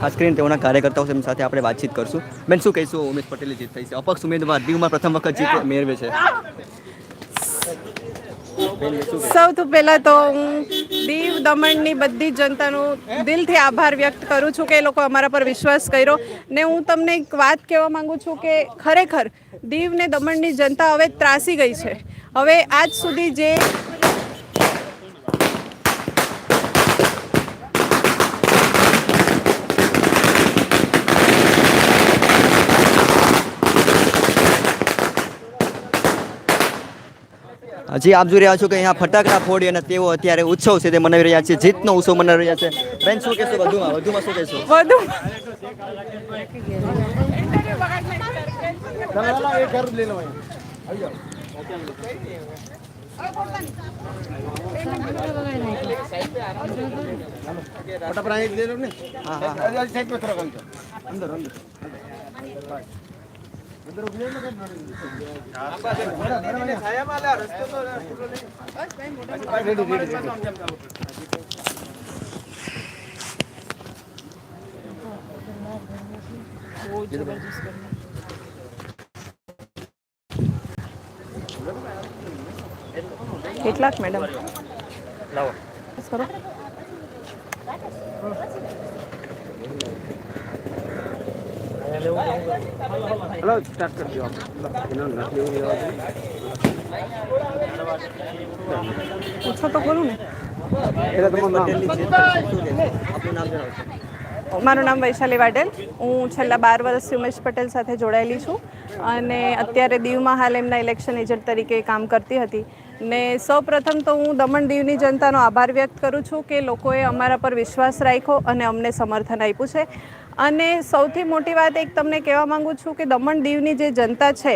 ખાસ કરીને તેઓના કાર્યકર્તાઓ સાથે આપણે વાતચીત કરશું. બેન, શું કહીશું? ઉમેશ પટેલની જીત થઈ છે, અપક્ષ ઉમેદવાર દીવમાં પ્રથમ વખત જીત મેળવે છે. સૌથી પહેલાં તો હું દીવ દમણની બધી જનતાનો દિલથી આભાર વ્યક્ત કરું છું કે એ લોકો અમારા પર વિશ્વાસ કર્યો. ને હું તમને એક વાત કહેવા માગું છું કે ખરેખર દીવ ને દમણની જનતા હવે ત્રાસી ગઈ છે. હવે આજ સુધી જે જી, આપ જોઈ રહ્યા છો કે અહીંયા ફટાકડા ફોડી અને તેઓ અત્યારે ઉત્સવ છે તે મનાવી રહ્યા છે, જીતનો ઉત્સવ મનાવી રહ્યા છે. બેન, શું કહેશો? વધુમાં શું કહેશો? કેટલાક મેડમ લાવો. કરો. हेलो स्टार्ट कर दियो आप પૂછો તો ખરું ને. મારું નામ વૈશાલી વાઢેલ. હું છેલ્લા 12 વર્ષથી ઉમેશ પટેલ સાથે જોડાયેલી છું અને અત્યારે દીવમાં હાલ એમના ઇલેક્શન એજન્ટ તરીકે કામ કરતી હતી. ને સૌપ્રથમ તો હું દમણ દીવની જનતાનો આભાર વ્યક્ત કરું છું કે લોકોએ અમારા પર વિશ્વાસ રાખ્યો અને અમને સમર્થન આપ્યું છે. અને સૌથી મોટી વાત એક તમને કહેવા માગું છું કે દમણ દીવની જે જનતા છે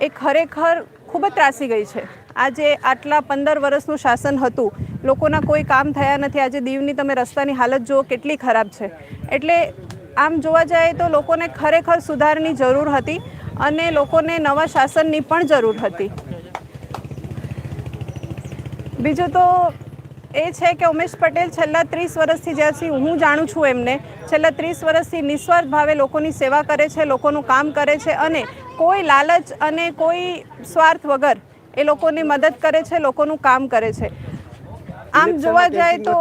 એ ખરેખર ખૂબ જ ત્રાસી ગઈ છે. આજે આટલા 15 વર્ષનું શાસન હતું, લોકોના કોઈ કામ થયા નથી. આજે દીવની તમે રસ્તાની હાલત જુઓ કેટલી ખરાબ છે. એટલે આમ જોવા જાય તો લોકોને ખરેખર સુધારની જરૂર હતી અને લોકોને નવા શાસનની પણ જરૂર હતી. બીજું તો એ છે કે ઉમેશ પટેલ છેલ્લા 30 વર્ષથી જ્યાંથી હું જાણું છું એમને, છેલ્લા 30 વર્ષથી નિસ્વાર્થ ભાવે લોકોની સેવા કરે છે, લોકોનું કામ કરે છે અને કોઈ લાલચ અને કોઈ સ્વાર્થ વગર એ લોકોની મદદ કરે છે, લોકોનું કામ કરે છે. આમ જોવા જાય તો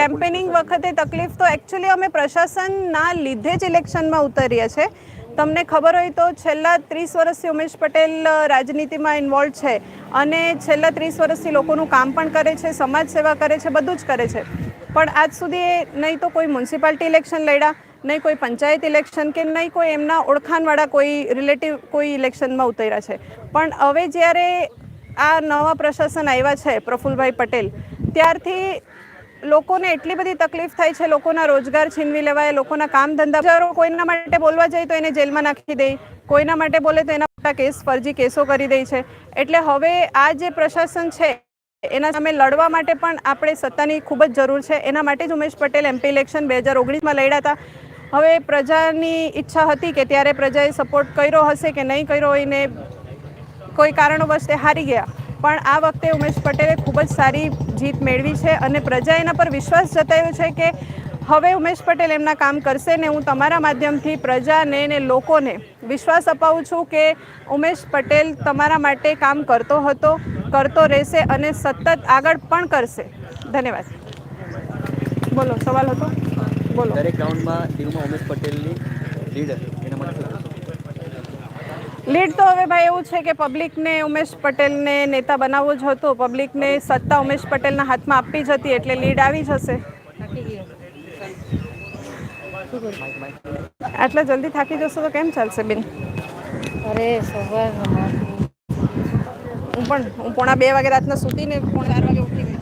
કેમ્પેનિંગ વખતે તકલીફ તો એકચ્યુઅલી અમે પ્રશાસનના લીધે જ ઇલેક્શનમાં ઉતરીએ છીએ. તમને ખબર હોય તો છેલ્લા 30 વર્ષથી ઉમેશ પટેલ રાજનીતિમાં ઇન્વોલ્વ છે અને છેલ્લા 30 વર્ષથી લોકોનું કામ પણ કરે છે, સમાજ સેવા કરે છે, બધું જ કરે છે. પણ આજ સુધી નહીં તો કોઈ મ્યુનિસિપાલિટી ઇલેક્શન લડ્યા, નહીં કોઈ પંચાયત ઇલેક્શન કે નહીં કોઈ એમના ઓળખાણવાળા કોઈ રિલેટિવ કોઈ ઇલેક્શનમાં ઉતર્યા છે. પણ હવે જ્યારે આ નવા પ્રશાસન આવ્યા છે પ્રફુલભાઈ પટેલ, ત્યારથી લોકોને એટલી બધી તકલીફ થાય છે, લોકોના રોજગાર છીનવી લેવાય, લોકોના કામ ધંધા, કોઈના માટે બોલવા જાય તો એને જેલમાં નાખી દે, કોઈના માટે બોલે તો એના મોટા કેસ ફરજી કેસો કરી દે છે. એટલે હવે આ જે પ્રશાસન છે એના સામે લડવા માટે પણ આપણે સત્તાની ખૂબ જ જરૂર છે. એના માટે જ ઉમેશ પટેલ MP ઇલેક્શન 2019માં લડ્યા હતા. હવે પ્રજાની ઈચ્છા હતી કે ત્યારે પ્રજાએ સપોર્ટ કર્યો હશે કે નહીં કર્યો હોય ને કોઈ કારણોવશ તે હારી ગયા. પણ આ વખતે ઉમેશ પટેલે ખૂબ જ સારી જીત મેળવી છે અને પ્રજાએ એના પર વિશ્વાસ જતાવ્યો છે કે હવે ઉમેશ પટેલ એમના કામ કરશે. ને હું તમારા માધ્યમથી પ્રજાને ને લોકોને વિશ્વાસ અપાવું છું કે ઉમેશ પટેલ તમારા માટે કામ કરતો હતો, કરતો રહેશે અને સતત આગળ પણ કરશે. ધન્યવાદ. બોલો, સવાલ હતો? બોલો. દરેક રાઉન્ડમાં દીવમાં ઉમેશ પટેલની લીડ એના માટે લીડ તો હવે ભાઈ એવું છે કે પબ્લિકને ઉમેશ પટેલને નેતા બનાવવો જ હતો, પબ્લિકને સત્તા ઉમેશ પટેલના હાથમાં આપવી જ હતી, એટલે લીડ આવી જશે. આટલા જલ્દી થાકી જશો તો કેમ ચાલશે બેન? અરે હું 1:45 વાગે રાતના સૂતીને 4:30 વાગે ઉઠી ગઈ.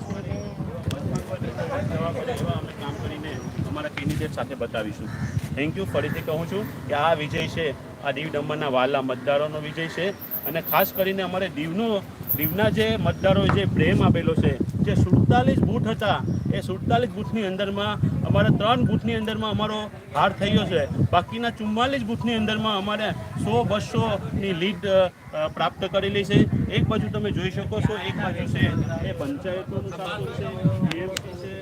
અમારા કેન્ડિડેટ સાથે બતાવીશું. Thank you. ફરીથી કહું છું કે આ વિજય છે, આ દીવ દમણના વાલા મતદારોનો વિજય છે અને ખાસ કરીને અમારે દીવના જે મતદારોએ જે પ્રેમ આપેલો છે, જે 47 બૂથ હતા એ 47 બૂથની અંદરમાં અમારા 3 બૂથની અંદરમાં અમારો હાર થયો છે. બાકીના 44 બૂથની અંદરમાં અમારે 100-200ની લીડ પ્રાપ્ત કરેલી છે. એક બાજુ તમે જોઈ શકો છો, એક બાજુ છે એ પંચાયતોનું શાસન છે, BMC છે,